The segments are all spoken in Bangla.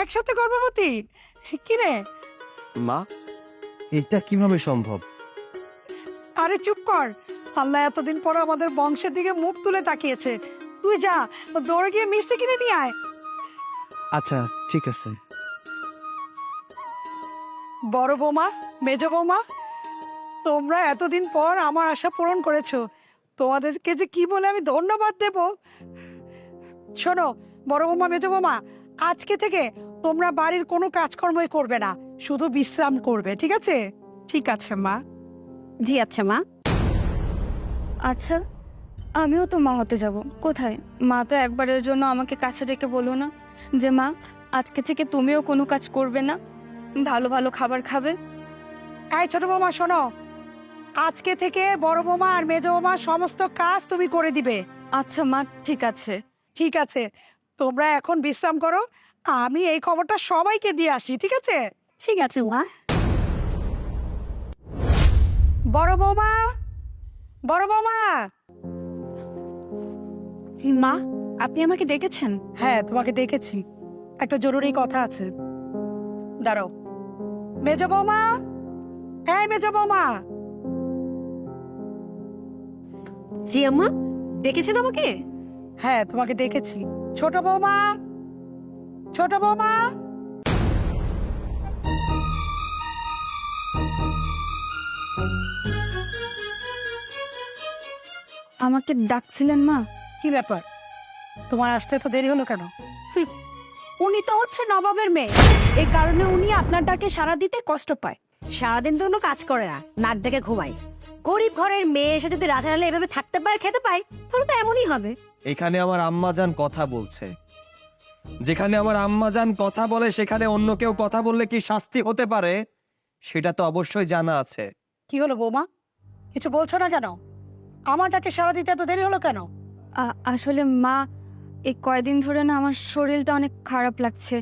একসাথে গর্ভবতী? কিরে? মা, এটা কিভাবে সম্ভব? আরে চুপ কর। আল্লাহ এতদিন পর আমাদের বংশের দিকে মুখ তুলে তাকিয়েছে। তুই যা, দৌড়ে গিয়ে মিষ্টি কিনে নিয়ে আয়। আচ্ছা, ঠিক আছে। বড় বৌমা, মেজ বৌমা, তোমরা এতদিন পর আমার আশা পূরণ করেছো। তোমাদেরকে যে কি বলে আমি ধন্যবাদ দেব। শোনো বড় বৌমা, মেজ বৌমা, আজকে থেকে তোমরা বাড়ির কোনো কাজকর্মই করবে না, শুধু বিশ্রাম করবে, ঠিক আছে? ঠিক আছে মা। জি আচ্ছা মা। আচ্ছা, আমিও তো মা হতে যাব। কোথায়? মা তো একবারের জন্য আমাকে কাছে ডেকে বলো না যে মা আজকে থেকে তুমিও কোনো কাজ করবে না, ভালো ভালো খাবার খাবে। এই ছোট বৌমা শোনো, আজকে থেকে বড় বৌমা আর মেজ বৌমা সমস্ত কাজ তুমি করে দিবে। আচ্ছা মা, ঠিক আছে। ঠিক আছে, তোমরা এখন বিশ্রাম করো, আমি এই খবরটা সবাইকে দিয়ে আসি, ঠিক আছে? ঠিক আছে মা। বড় বৌমা, বড় বৌমা। মা, আপনি আমাকে ডেকেছেন? হ্যাঁ, তোমাকে ডেকেছি, একটা জরুরি কথা আছে। দাঁড়াও। মেজ বৌমা, এই মেজ বৌমা। জি আম্মা, ডেকেছেন আমাকে? হ্যাঁ, তোমাকে ডেকেছি। ছোট বৌমা, ছোট বৌমা। আমাকে ডাকছিলেন মা? কি ব্যাপার, তোমার আসতে তো দেরি হলো কেন? উনি তো হচ্ছে নবাবের মেয়ে, এই কারণে উনি আপনার ডাকে সাড়া দিতে কষ্ট পায়। সারাদিন তো কোনো কাজ করে না, নাক ডেকে ঘুমাই। গরিব ঘরের মেয়ে এসে যদি রাজারালে এভাবে থাকতে পায়, খেতে পায়, তাহলে তো এমনই হবে। এখানে আমার আম্মাজান কথা বলছে। যেখানে আমার আম্মাজান কথা বলে সেখানে অন্য কেউ কথা বললে কি শাস্তি হতে পারে সেটা তো অবশ্যই জানা আছে। কি হলো বৌমা, কিছু বলছো না কেন? আমার ডাকে সাড়া দিতে এত দেরি হলো কেন? আসলে মা, এই কয়দিন ধরে না আমার শরীরটা অনেক খারাপ লাগছে,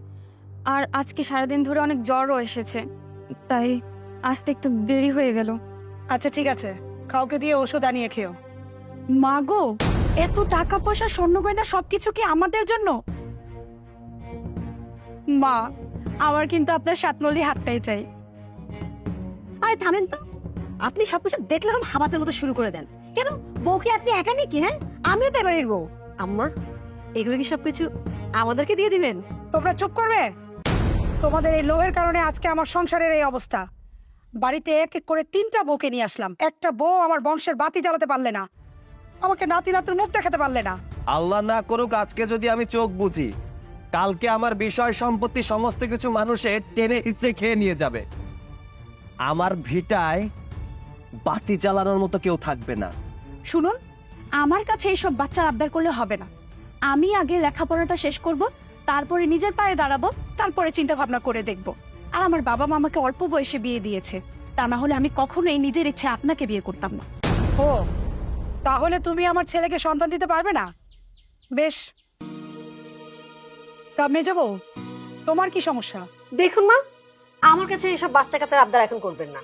আর আজকে সারাদিন ধরে অনেক জ্বরও এসেছে, তাই আসতে একটু দেরি হয়ে গেল। আচ্ছা ঠিক আছে, কাউকে দিয়ে ওষুধ আনিয়ে খেও। মা গো, এত টাকা পয়সা স্বর্ণ গয়না সবকিছু কি আমাদের জন্য? মা, আমার কিন্তু আপনার সাতনলি হাতটাই চাই। আরে থামেন তো, আপনি সবকিছু দেখলে এরকম হাবাতের মতো শুরু করে দেন কেন? বউকে আপনি একা নাকি? হ্যাঁ, আমিও তো এবারের বউ। আম্মা, এগুলো কি সবকিছু আমাদেরকে দিয়ে দিবেন? তোমরা চুপ করবে? তোমাদের এই লোভের কারণে আজকে আমার সংসারের এই অবস্থা। বাড়িতে এক এক করে 3টা বউকে নিয়ে আসলাম, একটা বউ আমার বংশের বাতি জ্বালাতে পারলে না, আমাকে নাতি নাতুর মুখ দেখাতে পারলে না। আল্লাহ না করুক আজকে যদি আমি চোখ বুঝি, কালকে আমার বিষয় সম্পত্তি সমস্ত কিছু মানুষে টেনে হিচড়ে খেয়ে নিয়ে যাবে। আমার ভিটায় বাতি জ্বালানোর মতো কেউ থাকবে না। শুনুন, আমার কাছে এইসব বাচ্চার আবদার করলে হবে না। আমি আগে লেখাপড়াটা শেষ করব, তারপরে নিজের পায়ে দাঁড়াবো, তারপরে চিন্তা ভাবনা করে দেখব। আর আমার বাবা মা আমাকে অল্প বয়সে বিয়ে দিয়েছে, তা না হলে আমি কখনোই নিজের ইচ্ছে আপনাকে বিয়ে করতাম না। ও, তাহলে তুমি আমার ছেলেকে সন্তান দিতে পারবে না? বেশ, তা মেজো বউ, তোমার কি সমস্যা? দেখুন মা, আমার কাছে এসব বাচ্চা কাচ্চার আবদার এখন করবেন না।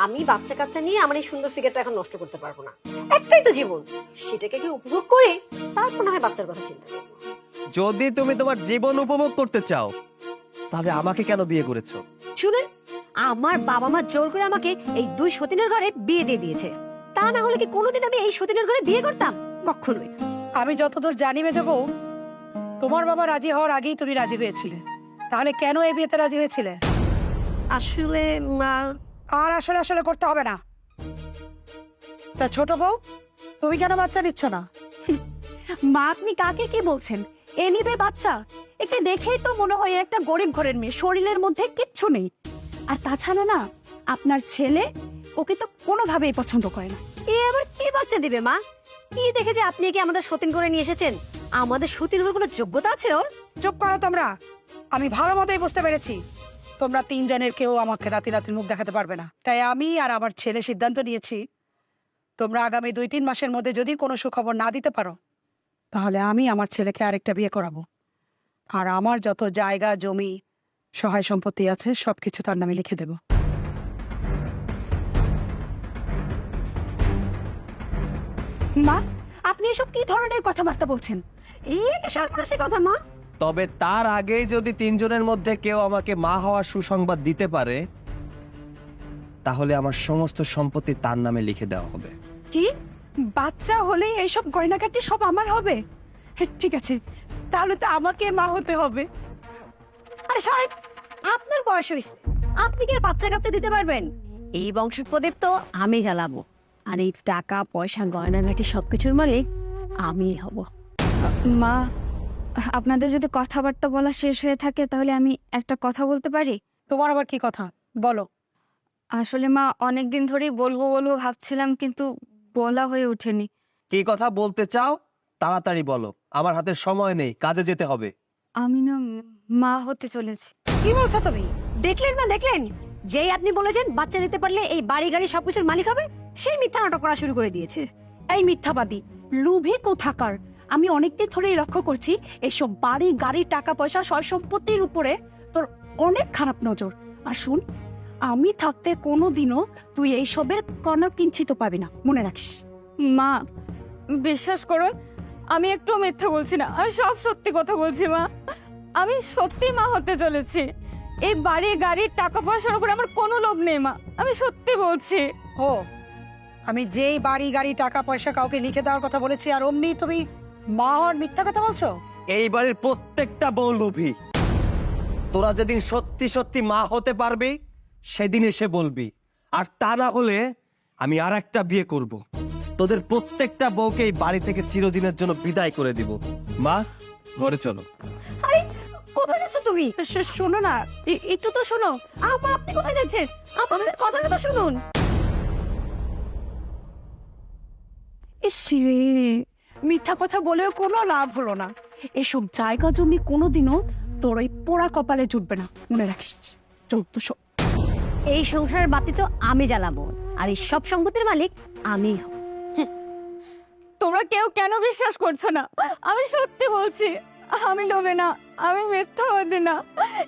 আমি বাচ্চা কাচ্চা নিয়ে আমার এই সুন্দর ফিগারটা এখন নষ্ট করতে পারবো না। একটাই তো জীবন, সেটাকে কি উপভোগ করে তারপর না হয় বাচ্চার কথা চিন্তা করবো। যদি তুমি তোমার জীবন উপভোগ করতে চাও তাহলে আমাকে কেন বিয়ে করেছো? শুনেন, আমার বাবা মা জোর করে আমাকে এই 2 সতীনের ঘরে বিয়ে দিয়ে দিয়েছে। তা না হলে কি কোনোদিন আমি এই সতীনের ঘরে বিয়ে করতাম? কখনোই না। আমি যতদূর জানি মেজো বউ, তোমার বাবা রাজি হওয়ার আগেই তুমি রাজি হয়েছিলে, তাহলে কেন এই বিয়েতে রাজি হয়েছিলে? আসলে মা, আর আসলে আসলে করতে হবে না। তা ছোট বউ, তুমি কেন বাচ্চা নিচ্ছ না? মা, আপনি কাকে কি বলছেন? এ নিবে বাচ্চা? একে দেখেই তো মনে হয় একটা গরিব ঘরের মেয়ে, শরীরের মধ্যে কিচ্ছু নেই। আর তাছাড়া না, আপনার ছেলে ওকে তো কোনোভাবেই পছন্দ করে না। এ আবার কি বাচ্চা দিবে মা? কি দেখে যে আপনি কি আমাদের সতীন করে নিয়ে এসেছেন? আমাদের সতীন হওয়ার কোনো যোগ্যতা আছে ওর? চুপ করো তোমরা, আমি ভালো মতোই বুঝতে পেরেছি তোমরা 3 জনের কেউ আমাকে রাতি রাতির মুখ দেখাতে পারবে না। তাই আমি আর আমার ছেলে সিদ্ধান্ত নিয়েছি, তোমরা আগামী 2-3 মাসের মধ্যে যদি কোনো সুখবর না দিতে পারো, তাহলে আমি আমার ছেলেকে আরেকটা বিয়ে করাবো। আর আমার যত জায়গা জমি সহায় সম্পত্তি আছে সবকিছু তার নামে লিখে দেব। মা, আপনি এসব কি ধরনের কথাবার্তা বলছেন? এই সর্বনাশী কথা মা। তবে তার আগেই যদি তিনজনের মধ্যে কেউ আমাকে মা হওয়ার সুসংবাদ দিতে পারে, তাহলে আমার সমস্ত সম্পত্তি তার নামে লিখে দেওয়া হবে। কি বাচ্চা হলেই এইসব গয়নাগাটি সব আমার হবে? ঠিক আছে, তাহলে তো আমাকে মা হতে হবে। আরে সরেন, আপনার বয়স হয়েছে, আপনি কি আর বাচ্চা কাচ্চা দিতে পারবেন? এই বংশের প্রদীপ তো আমি জ্বালাবো, আর এই টাকা পয়সা গয়নাগাটি সবকিছুর মালিক আমি হব। মা, আপনাদের যদি কথাবার্তা বলা শেষ হয়ে থাকে তাহলে আমি একটা কথা বলতে পারি? তোমার আবার কি কথা, বলো। আসলে মা, অনেকদিন ধরেই বলবো বলবো ভাবছিলাম, কিন্তু বলা হয়ে ওঠেনি। কি কথা বলতে চাও তাড়াতাড়ি বলো, আমার হাতে সময় নেই, কাজে যেতে হবে। আমি না মা হতে চলেছি। কি বলছো তুমি? দেখলেন না, দেখলেন? যেই আপনি বলেছেন বাচ্চা দিতে পারলে এই বাড়ি গাড়ি সবকিছুর মালিক হবে, সেই মিথ্যা নাটক করা শুরু করে দিয়েছে। এই মিথ্যাবাদী, লোভী কোথাকার! আমি অনেকদিন ধরেই লক্ষ্য করছি এসব বাড়ি গাড়ি টাকা পয়সা সয় সম্পত্তির উপরে তোর অনেক খারাপ নজর। আর শুন, আমি থাকতে কোনোদিনও তুই এইসবের কোনো কিঞ্চিত পাবি না, মনে রাখিস। মা, বিশ্বাস করো, আমি একটু মিথ্যা বলছি না, আমি সব সত্যি কথা বলছি মা। আমি সত্যি মা হতে চলেছি। এই বাড়ি গাড়ি টাকা পয়সার উপরে আমার কোনো লোভ নেই মা, আমি সত্যি বলছি। ও, আমি যেই বাড়ি গাড়ি টাকা পয়সা কাউকে লিখে দেওয়ার কথা বলেছি, আর অমনি তুমি মা হওয়ার মিথ্যা কথা বলছো? এই বাড়ির প্রত্যেকটা বউ লোভী। তোরা যেদিন সত্যি সত্যি মা হতে পারবি সেদিন এসে বলবি, আর তা না হলে আমি আর একটা বিয়ে করব। তোদের প্রত্যেকটা বউকে এই বাড়ি থেকে চিরদিনের জন্য বিদায় করে দিব। মা, ঘরে চলো। আরে কোথায় যাচ্ছ তুমি? শোনো না, একটু তো শোনো। আপা, আপনি কোথায় যাচ্ছেন? আমাদের কথাটা তো শুনুন। ইস রে, মিথ্যা কথা বলেও কোনো লাভ হলো না। এসব জায়গা জমি কোনোদিনও তোর ওই পোড়া কপালে জুটবে না, মনে রাখিস। 1400। এই সংসারের বাতি তো আমি জ্বালাবো, আর এই সব সম্পত্তির মালিক আমি হব। তোমরা কেউ কেন বিশ্বাস করছো না? আমি সত্যি বলছি, আমি লোভে না, আমি মিথ্যাবাদী না।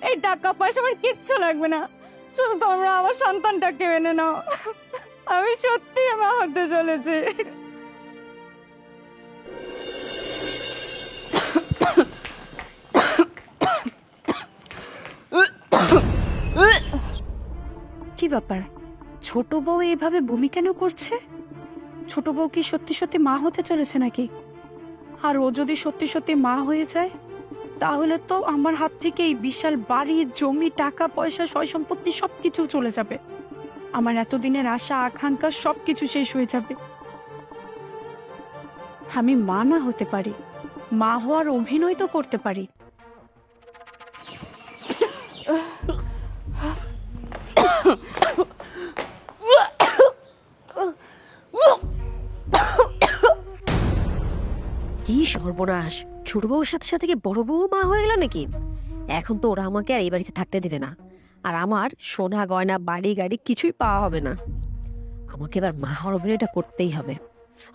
এই টাকা পয়সা আমার কিচ্ছু লাগবে না, শুধু তোমরা আমার সন্তানটাকে মেনে নাও। আমি সত্যি মা হতে চলেছি। কি ব্যাপার, ছোট বউ এইভাবে বমি কেন করছে? ছোট বউ কি সত্যি সত্যি মা হতে চলেছে নাকি? আর ও যদি সত্যি সত্যি মা হয়ে যায়, তাহলে তো আমার হাত থেকে এই বিশাল বাড়ি জমি টাকা পয়সা সয় সম্পত্তি সবকিছু চলে যাবে। আমার এতদিনের আশা আকাঙ্ক্ষা সবকিছু শেষ হয়ে যাবে। আমি মা না হতে পারি, মা হওয়ার অভিনয় তো করতে পারি। কি সর্বনাশ! ছোট বউর সাথে সাথে কি বড় বউ মা হয়ে গেল নাকি? এখন তো ওরা আমাকে আর এই বাড়িতে থাকতে দেবে না, আর আমার সোনা গয়না বাড়ি গাড়ি কিছুই পাওয়া হবে না। আমাকে এবার মা হওয়ার অভিনয়টা করতেই হবে।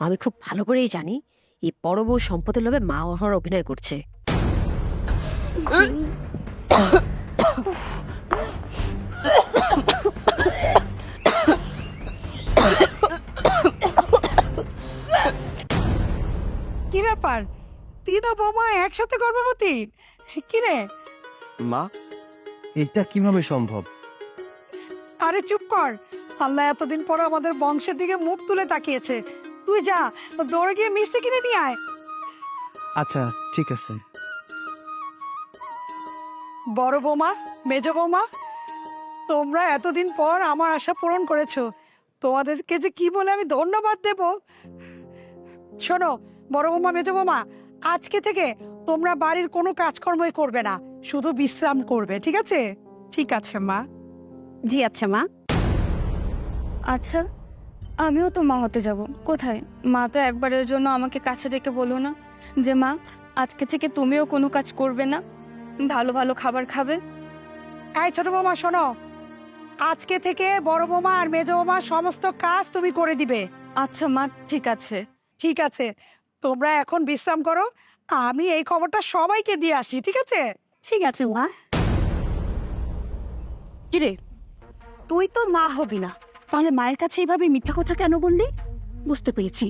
আমি খুব ভালো করেই জানি এই বড় বউ সম্পদের লোভে মা হওয়ার অভিনয় করছে। কি ব্যাপার, তিনা বৌমা একসাথে গর্ভবতী? কি রে? মা, এটা কিভাবে সম্ভব? আরে চুপ কর, আল্লাহ এতদিন পর আমাদের বংশের দিকে মুখ তুলে তাকিয়েছে। তুই যা, দৌড়ে গিয়ে মিষ্টি কিনে নিয়ে আয়। আচ্ছা, ঠিক আছে। বড় বৌমা, মেজ বৌমা, তোমরা এতদিন পর আমার আশা পূরণ করেছো। তোমাদেরকে যে কি বলে আমি ধন্যবাদ দেব। শোনো বড় বৌমা, মেজ বৌমা, আজকে থেকে তোমরা বাড়ির কোনো কাজকর্মই করবে না, শুধু বিশ্রাম করবে, ঠিক আছে? ঠিক আছে মা। জি আচ্ছা মা। আচ্ছা, আমিও তো মা হতে যাব। কোথায়? মা তো একবারের জন্য আমাকে কাছে ডেকে বলো না যে মা, আজকে থেকে তুমিও কোনো কাজ করবে না, ভালো ভালো খাবার খাবে। এই ছোট বৌমা শোনো, আজকে থেকে বড় বৌমা আর মেজ বৌমা সমস্ত কাজ তুমি করে দিবে। আচ্ছা মা, ঠিক আছে। ঠিক আছে, তোমরা এখন বিশ্রাম করো, আমি এই খবরটা সবাইকে দিয়ে আসি, ঠিক আছে? ঠিক আছে মা। কিরে, তুই তো মা হবি না, তাহলে মায়ের কাছে এইভাবে মিথ্যা কথা কেন বললি? বুঝতে পেরেছি,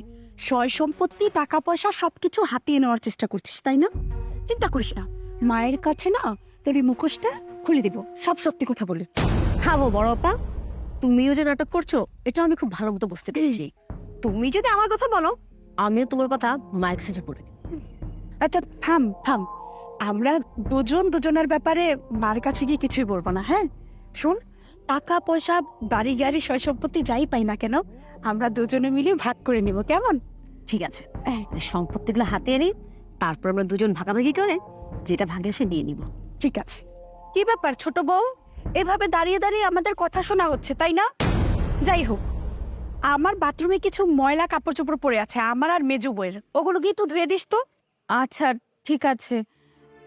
সয় সম্পত্তি টাকা পয়সা সবকিছু হাতিয়ে নেওয়ার চেষ্টা করছিস, তাই না? চিন্তা করিস না, মায়ের কাছে না তোর এই মুখোশটা খুলে দিব, সব সত্যি কথা বলে। খাবো বড় আপা, তুমিও যে নাটক করছো এটা আমি খুব ভালো মতো বুঝতে পেরেছি। তুমি যদি আমার কথা বলো, আমিও তোমার কথা মায়ের কাছে বলে দিই। আচ্ছা থাম থাম, আমরা দুজন দুজনের ব্যাপারে মার কাছে গিয়ে কিছুই বলবো না, হ্যাঁ? শোন, টাকা পয়সা বাড়ি গাড়ি সয় সম্পত্তি যাই পাই না কেন, আমরা দুজনে মিলে ভাগ করে নিব, কেমন? ঠিক আছে, সম্পত্তিগুলো হাতে এনে তারপর আমরা দুজন ভাগাভাগি করে যেটা ভাগে সে নিয়ে নিব। ঠিক আছে। কি ব্যাপার ছোট বউ, এভাবে দাঁড়িয়ে দাঁড়িয়ে আমাদের কথা শোনা হচ্ছে, তাই না? যাই হোক, আমার বাথরুমে কিছু ময়লা কাপড় চোপড় পড়ে আছে, আমার আর মেজু বইয়ের, ওগুলো কি একটু ধুয়ে দিস তো? আচ্ছা ঠিক আছে,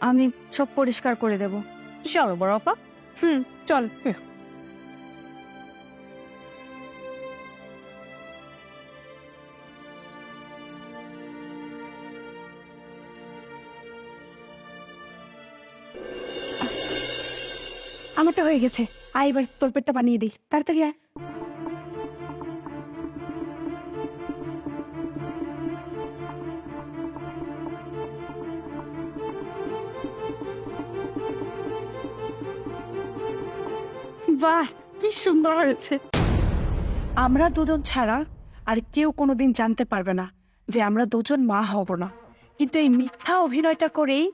আমি সব পরিষ্কার করে দেব। চলো বড় আপা। চল। আমারটা হয়ে গেছে, আয় এবার তোর পেটটা বানিয়ে দিই, তাড়াতাড়ি আয়। বাহ, কি সুন্দর হয়েছে। আমরা দুজন ছাড়া আর কেউ কোনোদিন জানতে পারবে না যে আমরা দুজন মা হব না, কিন্তু এই মিথ্যা অভিনয়টা করেই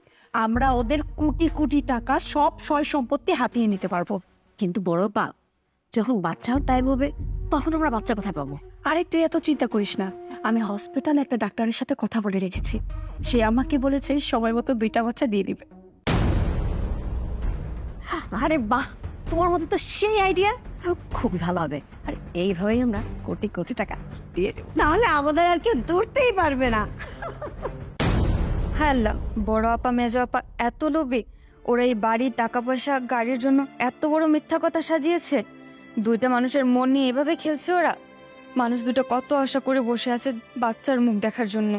আমরা ওদের কোটি কোটি টাকা সব সয় সম্পত্তি হাতিয়ে নিতে পারবো। কিন্তু বড় আপা, যখন বাচ্চার টাইম হবে তখন আমরা বাচ্চা কোথায় পাবো? আরে তুই এত চিন্তা করিস না, আমি হসপিটালে একটা ডাক্তারের সাথে কথা বলে রেখেছি, সে আমাকে বলেছে সময় মতো 2টা বাচ্চা দিয়ে দিবে। আরে বাহ, তোমার মধ্যে তো সেই আইডিয়া, খুবই ভালো হবে। আর এইভাবেই আমরা কোটি কোটি টাকা দিয়ে দেবো, তাহলে আমাদের আর কেউ দৌড়তেই পারবে না। হ্যাঁ, বড় আপা মেজো আপা এত লোভী, ওরা এই বাড়ির টাকা পয়সা গাড়ির জন্য এত বড় মিথ্যা কথা সাজিয়েছে। 2টা মানুষের মন নিয়ে এভাবে খেলছে ওরা। মানুষ দুটো কত আশা করে বসে আছে বাচ্চার মুখ দেখার জন্য।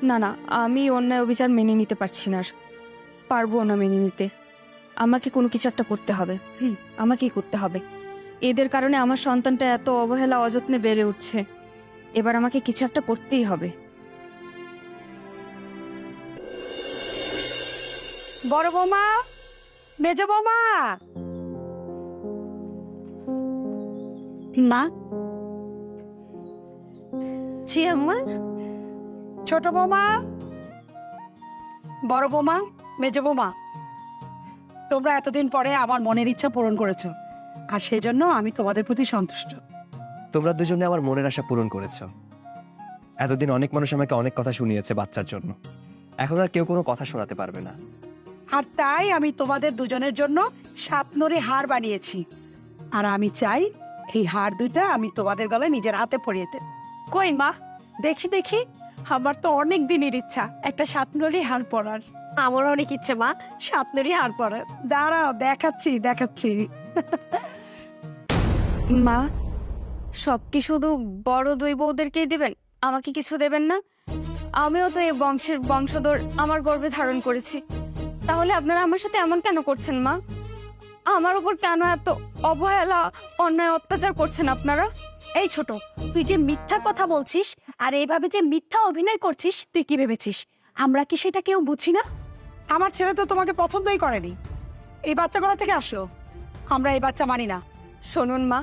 না না, আমি অন্যায় অবিচার মেনে নিতে পারছি না, আর পারবো না মেনে নিতে। আমাকে কোনো কিছু একটা করতে হবে, আমাকেই করতে হবে। এদের কারণে আমার সন্তানটা এত অবহেলা অযত্নে বেড়ে উঠছে, এবার আমাকে কিছু একটা করতেই হবে। বড় বৌমা, মেজ বৌমা, মা, জি আম্মা। ছোট বৌমা, বড় বৌমা, মেজ বৌমা, তোমরা এতদিন পরে আমার মনের ইচ্ছা পূরণ করেছো, আর সেজন্য আমি তোমাদের প্রতি সন্তুষ্ট। তোমরা দুজনে আমার মনের আশা পূরণ করেছো। এতদিন অনেক মানুষ আমাকে অনেক কথা শুনিয়েছে বাচ্চার জন্য, এখন আর কেউ কোনো কথা শোনাতে পারবে না। আর তাই আমি তোমাদের দুজনের জন্য 7 নড়ি হার বানিয়েছি, আর আমি চাই এই হার 2টা আমি তোমাদের গলায় নিজের হাতে পরিয়ে দেব। কই মা, দেখি দেখি, আমার তো অনেক দিনের ইচ্ছা একটা 7 নড়ি হার পরার। আমারও অনেক ইচ্ছে মা, 7 নড়ি হার পরার। দাঁড়াও, দেখাচ্ছি দেখাচ্ছি। মা, সব কি শুধু বড় 2 বউদেরকেই দিবেন, আমাকে কিছু দেবেন না? আমিও তো এই বংশের বংশধর, আমার গর্ভে ধারণ করেছি। তাহলে আপনারা আমার সাথে এমন কেন করছেন মা? আমার উপর কেন এত অবহেলা অন্যায় অত্যাচার করছেন আপনারা? এই ছোট, তুই যে মিথ্যা কথা বলছিস আর এইভাবে যে মিথ্যা অভিনয় করছিস, তুই কি ভেবেছিস আমরা কি সেটা কেউ বুঝি না? আমার ছেলে তো তোমাকে পছন্দই করেনি, এই বাচ্চা কোথা থেকে আসলো? আমরা এই বাচ্চা মানি না। শুনুন মা,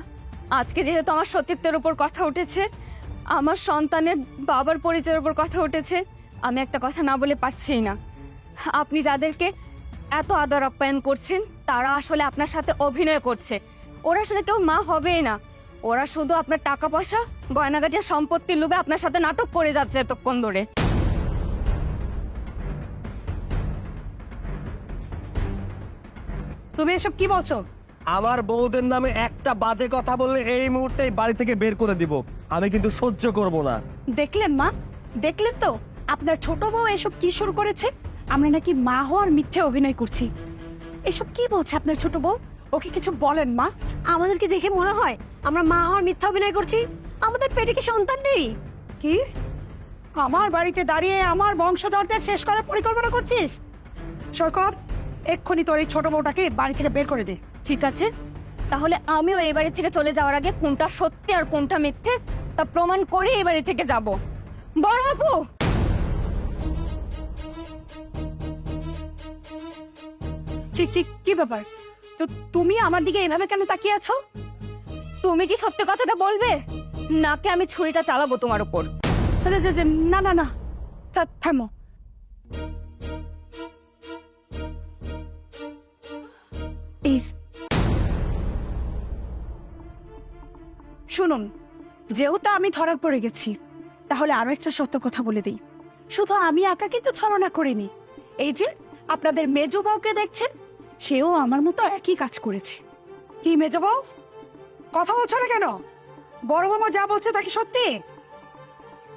আজকে যেহেতু আমার সতীত্বের উপর কথা উঠেছে, আমার সন্তানের বাবার পরিচয়ের উপর কথা উঠেছে, আমি একটা কথা না বলে পারছি না। আপনি যাদেরকে এত আদর আপ্যায়ন করছেন তারা আসলে আপনার সাথে অভিনয় করছে। ওরা আসলে কেউ মা হবেই না, ওরা শুধু আপনার টাকা পয়সা গয়নাগাটি সম্পত্তির লোভে আপনার সাথে নাটক করে যাচ্ছে এতক্ষণ ধরে। তুমি এসব কি বলছো? আমার বউদের নামে একটা বাজে কথা বললে এই মুহূর্তে বাড়ি থেকে বের করে দিব। আমি কিন্তু সহ্য করব না। দেখলেন মা, দেখলেন তো আপনার ছোট বউ এসব কি শুরু করেছে? আমরা নাকি মা হওয়ার মিথ্যে অভিনয় করছি। এসব কি বলছে আপনার ছোট বউ? ওকে কিছু বলেন মা। আমাদেরকে দেখে মনে হয় আমরা মা হওয়ার মিথ্যা অভিনয় করছি? আমাদের পেটে কি সন্তান নেই? কি আমার বাড়িতে দাঁড়িয়ে আমার বংশধরদের শেষ করার পরিকল্পনা করছিস? সৈকত, এক্ষুনি তোর এই ছোট বউটাকে বাড়ি থেকে বের করে দে। ঠিক আছে, তাহলে আমিও এই বাড়ি থেকে চলে যাওয়ার আগে কোনটা সত্যি আর কোনটা মিথ্যে তা প্রমাণ করে এই বাড়ি থেকে যাব। বড় আপু, চিক চিক কি ব্যাপার? তো তুমি আমার দিকে এভাবে কেন তাকিয়ে আছো? তুমি কি সত্য কথাটা বলবে নাকি আমি ছুরিটা চালাবো তোমার উপর? না না না, থামো। শুনুন, যেহেতু আমি ধরা পড়ে গেছি, তাহলে আরো একটা সত্য কথা বলে দিই। শুধু আমি একা কিন্তু ছলনা করিনি। এই যে আপনাদের মেজো বউকে দেখছেন, সেও আমার মতো একই কাজ করেছে। কি মেজো বউ, কথা বলছো না কেন? বড় মামা যা বলছে তা কি সত্যি?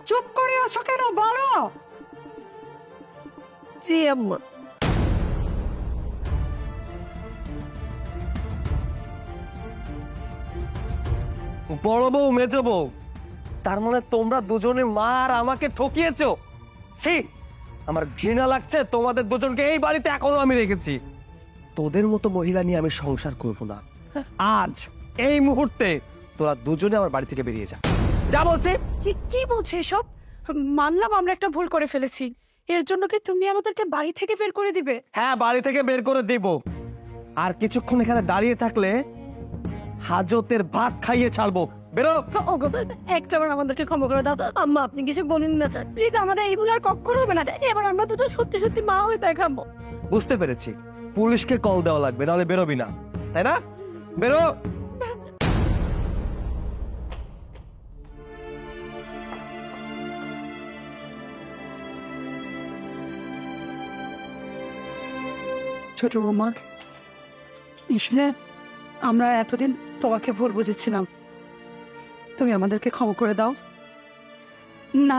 চুপ করে আছো কেন, বলো। জি আম্মা। বড় বউ মেজো বউ, তার মানে তোমরা দুজনে মা আর আমাকে ঠকিয়েছো। ছি, আমার ঘৃণা লাগছে তোমাদের দুজনকে এই বাড়িতে এখনো আমি রেখেছি। তোদের মতো মহিলা নিয়ে আমি সংসার করব না। আজ এই মুহূর্তে তোরা দুজনে আমার বাড়ি থেকে বেরিয়ে যা, যা বলছি। কি বলছে এসব? মানলাম আমরা একটা ভুল করে ফেলেছি, এর জন্য কি তুমি আমাদেরকে বাড়ি থেকে বের করে দিবে? হ্যাঁ, বাড়ি থেকে বের করে দিব। আর কিছুক্ষণ এখানে দাঁড়িয়ে থাকলে হাজতের ভাত খাইয়ে ছাড়বো। বেরো। একটাবার আমাদেরকে ক্ষমা করে দাও আম্মা, আপনি কিছু বলেন না। প্লিজ, আমাদের এইগুলো আর কখনো হবে না। এবার আমরা দুটো সত্যি সত্যি মা হয়ে দেখাবো। বুঝতে পেরেছি, পুলিশকে কল দেওয়া লাগবে, নাহলে বেরোবি না, তাই না? বেরো। ছোট বৌমা, আসলে আমরা এতদিন তোমাকে ভুল বুঝেছিলাম, তুমি আমাদেরকে ক্ষমা করে দাও। না